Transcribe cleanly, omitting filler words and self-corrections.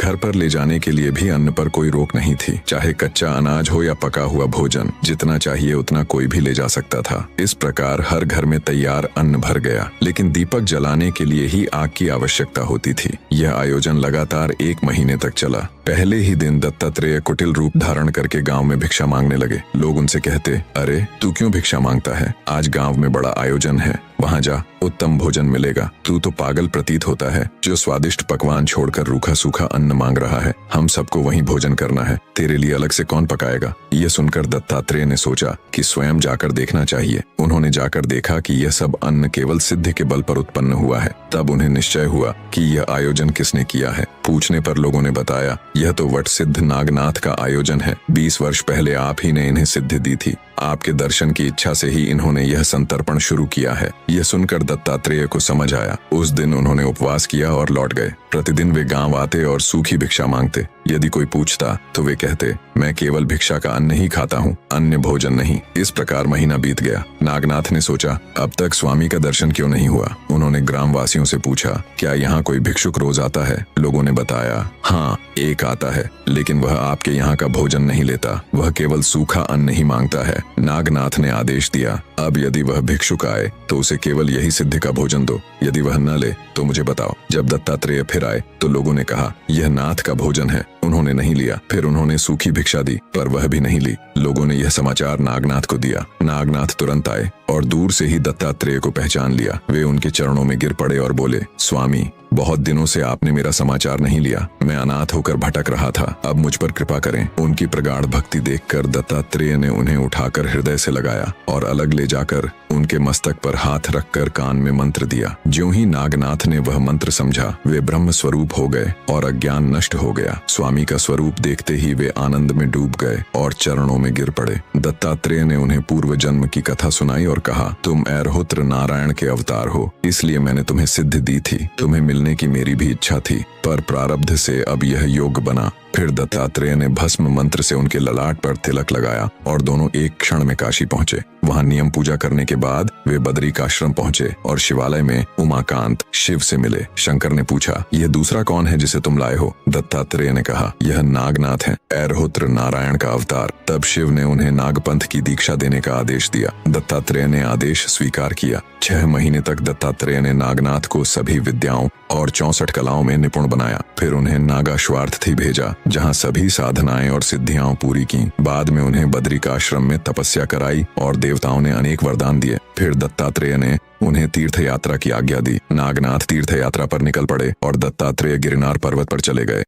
घर पर ले जाने के लिए भी अन्न पर कोई रोक नहीं थी। चाहे कच्चा अनाज हो या पका हुआ भोजन, जितना चाहिए उतना कोई भी ले जा सकता था। इस प्रकार हर घर में तैयार अन्न भर गया, लेकिन दीपक जलाने के लिए ही आग की आवश्यकता होती थी। यह आयोजन लगातार 1 महीने तक चला। पहले ही दिन दत्तात्रेय कुटिल रूप धारण करके गांव में भिक्षा मांगने लगे। लोग उनसे कहते, अरे तू क्यों भिक्षा मांगता है? आज गांव में बड़ा आयोजन है, वहां जा, उत्तम भोजन मिलेगा। तू तो पागल प्रतीत होता है, जो स्वादिष्ट पकवान छोड़कर रूखा सूखा अन्न मांग रहा है। हम सबको वहीं भोजन करना है, तेरे लिए अलग से कौन पकाएगा? यह सुनकर दत्तात्रेय ने सोचा कि स्वयं जाकर देखना चाहिए। उन्होंने जाकर देखा कि यह सब अन्न केवल सिद्धि के बल पर उत्पन्न हुआ है। तब उन्हें निश्चय हुआ कि यह आयोजन किसने किया है। पूछने पर लोगों ने बताया, यह तो वट सिद्ध नागनाथ का आयोजन है। 20 वर्ष पहले आप ही ने इन्हें सिद्धि दी थी। आपके दर्शन की इच्छा से ही इन्होंने यह संतर्पण शुरू किया है। यह सुनकर दत्तात्रेय को समझ आया। उस दिन उन्होंने उपवास किया और लौट गए। प्रतिदिन वे गांव आते और सूखी भिक्षा मांगते। यदि कोई पूछता तो वे कहते, मैं केवल भिक्षा का अन्न ही खाता हूँ, अन्य भोजन नहीं। इस प्रकार महीना बीत गया। नागनाथ ने सोचा, अब तक स्वामी का दर्शन क्यों नहीं हुआ? उन्होंने ग्रामवासियों से पूछा, क्या यहाँ कोई भिक्षुक रोज आता है? लोगों ने बताया, हाँ, एक आता है, लेकिन वह आपके यहाँ का भोजन नहीं लेता, वह केवल सूखा अन्न ही मांगता है। नागनाथ ने आदेश दिया, अब यदि वह भिक्षुक आए तो उसे केवल यही सिद्धि का भोजन दो। यदि वह न ले तो मुझे बताओ। जब दत्तात्रेय फिर आए तो लोगों ने कहा, यह नाथ का भोजन है। उन्होंने नहीं लिया। फिर उन्होंने सूखी भिक्षा दी, पर वह भी नहीं ली। लोगों ने यह समाचार नागनाथ को दिया। नागनाथ तुरंत आए और दूर से ही दत्तात्रेय को पहचान लिया। वे उनके चरणों में गिर पड़े और बोले, स्वामी, बहुत दिनों से आपने मेरा समाचार नहीं लिया। मैं अनाथ होकर भटक रहा था, अब मुझ पर कृपा करें। उनकी प्रगाढ़ भक्ति देखकर दत्तात्रेय ने उन्हें उठाकर हृदय से लगाया और अलग ले जाकर उनके मस्तक पर हाथ रखकर कान में मंत्र दिया। ज्यों ही नागनाथ ने वह मंत्र समझा, वे ब्रह्म स्वरूप हो गए और अज्ञान नष्ट हो गया। स्वामी का स्वरूप देखते ही वे आनंद में डूब गए और चरणों में गिर पड़े। दत्तात्रेय ने उन्हें पूर्व जन्म की कथा सुनाई और कहा, तुम ऐरहुत्र नारायण के अवतार हो, इसलिए मैंने तुम्हें सिद्धि दी थी। तुम्हें मिलने की मेरी भी इच्छा थी, पर प्रारब्ध से अब यह योग बना। फिर दत्तात्रेय ने भस्म मंत्र से उनके ललाट पर तिलक लगाया और दोनों एक क्षण में काशी पहुंचे। वहां नियम पूजा करने के बाद वे बदरिकाश्रम पहुंचे और शिवालय में उमाकांत शिव से मिले। शंकर ने पूछा, यह दूसरा कौन है जिसे तुम लाए हो? दत्तात्रेय ने कहा, यह नागनाथ है, ऐरहुत्र नारायण का अवतार। तब शिव ने उन्हें नागपंथ की दीक्षा देने का आदेश दिया। दत्तात्रेय ने आदेश स्वीकार किया। 6 महीने तक दत्तात्रेय ने नागनाथ को सभी विद्याओं और 64 कलाओं में निपुण बनाया। फिर उन्हें नागाश्वार्थी भेजा, जहां सभी साधनाएं और सिद्धियां पूरी की। बाद में उन्हें बदरिकाश्रम में तपस्या कराई और देवताओं ने अनेक वरदान दिए। फिर दत्तात्रेय ने उन्हें तीर्थ यात्रा की आज्ञा दी। नागनाथ तीर्थ यात्रा पर निकल पड़े और दत्तात्रेय गिरनार पर्वत पर चले गए।